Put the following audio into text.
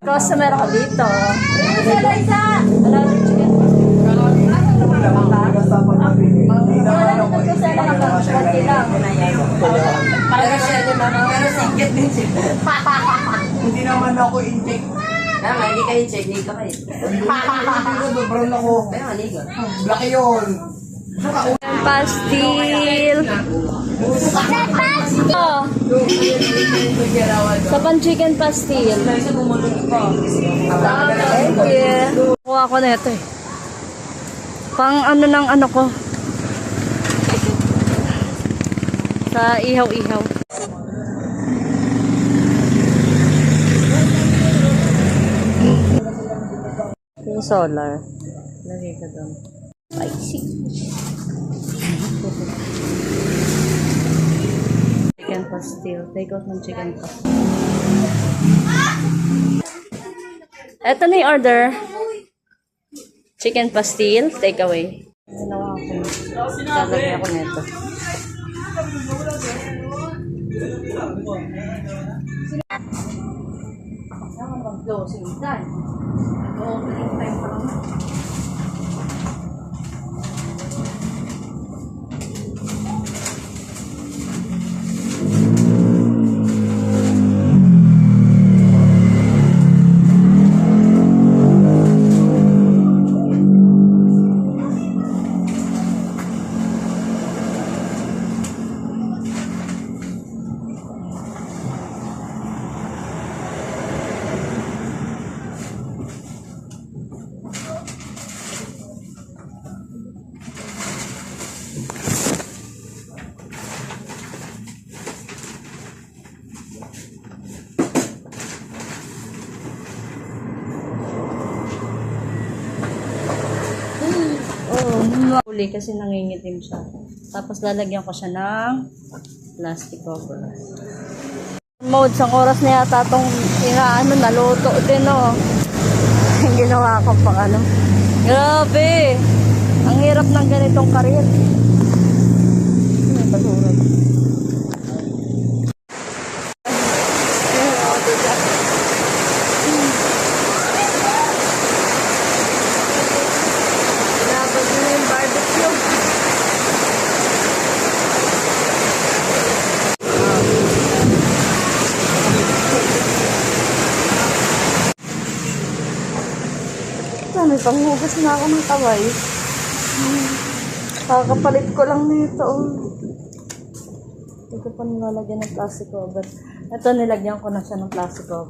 Customer ako dito. Hindi naman ako inject. Tama, hindi kayo check, dito kayo. Brown ako. Kaya maligo. Black yun. Pastil. Oh, sa pan-chicken pastil. Thank you. Kuha ko na ito eh. Pang ano ng ano ko. Sa ihaw-ihaw. Yung solar. Lagay ka doon. Spicy. Chicken pastil. Take out ng chicken pastil. Ito na yung order. Chicken pastil. Take away. Ginawa ko. Lalagay ako nito. Closing time. Opening time pa lang. Huli kasi nangingitim siya. Tapos lalagyan ko siya ng plastic cover. Mode, sang oras na yata itong inaano, naluto din oh. Ginawa ko pang ano. Grabe! Ang hirap ng ganitong karir. Basura. May panghugas na ako ng kamay. Kakapalit ko lang nito. Hindi ko pa nilalagyan ng plastic cover. Ito, nilagyan ko na siya ng plastic cover.